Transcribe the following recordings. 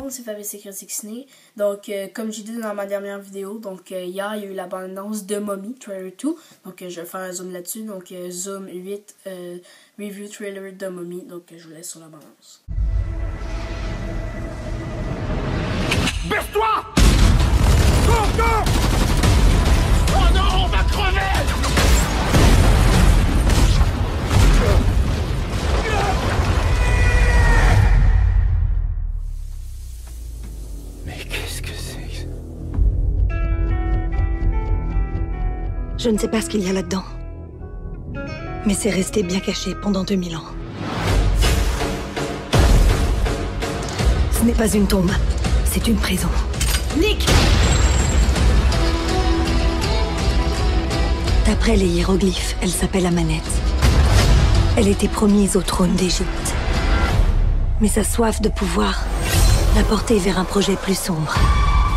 monde, c'est Fabrice Critique. Donc, comme j'ai dit dans ma dernière vidéo, donc hier, il y a eu la bande-annonce de Mummy, trailer 2. Donc, je vais faire un zoom là-dessus. Donc, zoom 8, review trailer de Mummy. Donc, je vous laisse sur la bande-annonce. Baisse-toi! Cours, cours! Oh non, on va crever! Mais qu'est-ce que c'est? Je ne sais pas ce qu'il y a là-dedans. Mais c'est resté bien caché pendant 2000 ans. Ce n'est pas une tombe, c'est une prison. Nick! D'après les hiéroglyphes, elle s'appelle Amanette. Elle était promise au trône d'Égypte. Mais sa soif de pouvoir l'a portée vers un projet plus sombre,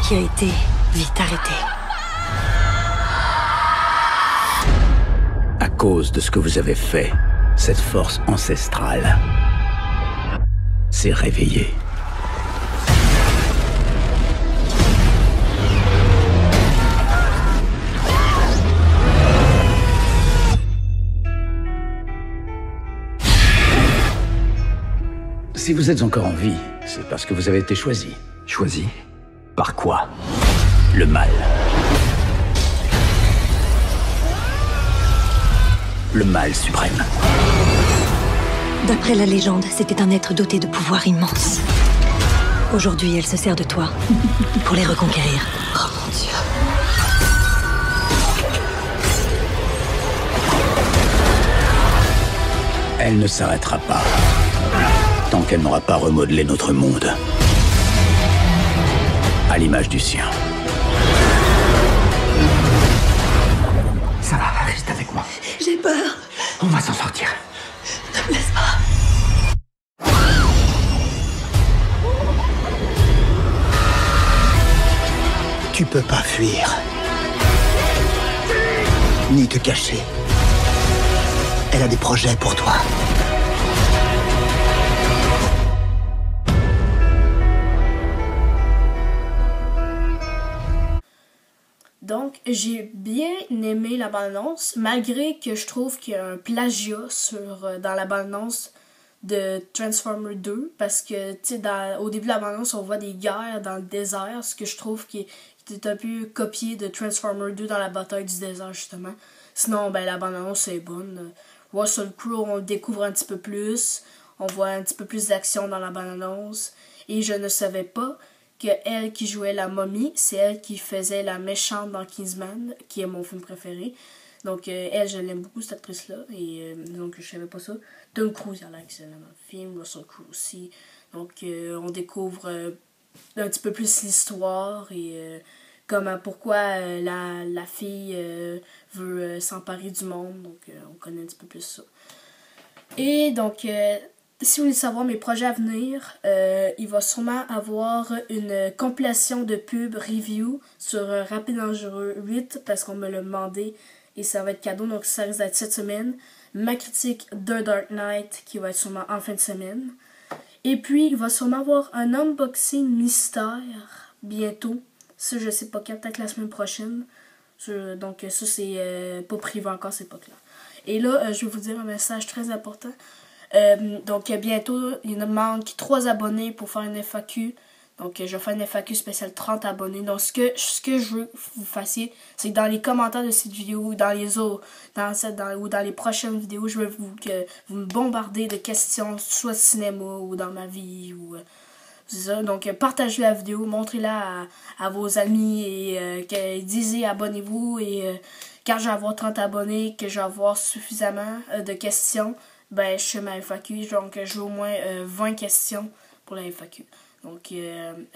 qui a été vite arrêté. À cause de ce que vous avez fait, cette force ancestrale s'est réveillée. Si vous êtes encore en vie, c'est parce que vous avez été choisi. Choisi? Par quoi? Le mal. Le mal suprême. D'après la légende, c'était un être doté de pouvoirs immenses. Aujourd'hui, elle se sert de toi pour les reconquérir. Oh mon Dieu. Elle ne s'arrêtera pas tant qu'elle n'aura pas remodelé notre monde à l'image du sien. Ça va, reste avec moi. J'ai peur. On va s'en sortir. Ne me laisse pas. Tu peux pas fuir. Ni te cacher. Elle a des projets pour toi. Donc, j'ai bien aimé la bande-annonce, malgré que je trouve qu'il y a un plagiat dans la bande-annonce de Transformers 2, parce que, tu sais, au début de la bande-annonce, on voit des guerres dans le désert, ce que je trouve qui est un peu copié de Transformers 2 dans la bataille du désert, justement. Sinon, ben, la bande-annonce est bonne. Russell Crowe, on le découvre un petit peu plus, on voit un petit peu plus d'action dans la bande-annonce, et je ne savais pas que elle qui jouait la momie, c'est elle qui faisait la méchante dans Kingsman, qui est mon film préféré. Donc, elle, je l'aime beaucoup, cette actrice-là. Et donc, je savais pas ça. Tom Cruise, il a l'air excellent dans le film. Russell Crowe aussi. Donc, on découvre un petit peu plus l'histoire et pourquoi la fille veut s'emparer du monde. Donc, on connaît un petit peu plus ça. Et donc, si vous voulez savoir mes projets à venir, il va sûrement avoir une compilation de pubs review sur Rapide Dangereux 8 parce qu'on me l'a demandé et ça va être cadeau, donc ça risque d'être cette semaine. Ma critique de Dark Knight qui va être sûrement en fin de semaine. Et puis il va sûrement avoir un unboxing mystère bientôt. Ça je sais pas quand, peut-être la semaine prochaine. Donc ça c'est pas privé encore, c'est pas clair. Et là je vais vous dire un message très important. Donc bientôt, il nous manque 3 abonnés pour faire une FAQ. Donc je vais faire une FAQ spéciale 30 abonnés. Donc ce que je veux que vous fassiez, c'est que dans les commentaires de cette vidéo, ou dans les autres, ou dans les prochaines vidéos, je veux que vous me bombardez de questions, soit cinéma ou dans ma vie ou c'est ça. Donc partagez la vidéo, montrez-la à vos amis et disez abonnez-vous et quand je vais avoir 30 abonnés, que je vais avoir suffisamment de questions, ben je fais ma FAQ, donc je veux au moins 20 questions pour la FAQ. Donc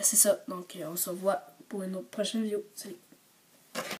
c'est ça, donc on se revoit pour une autre prochaine vidéo. Salut!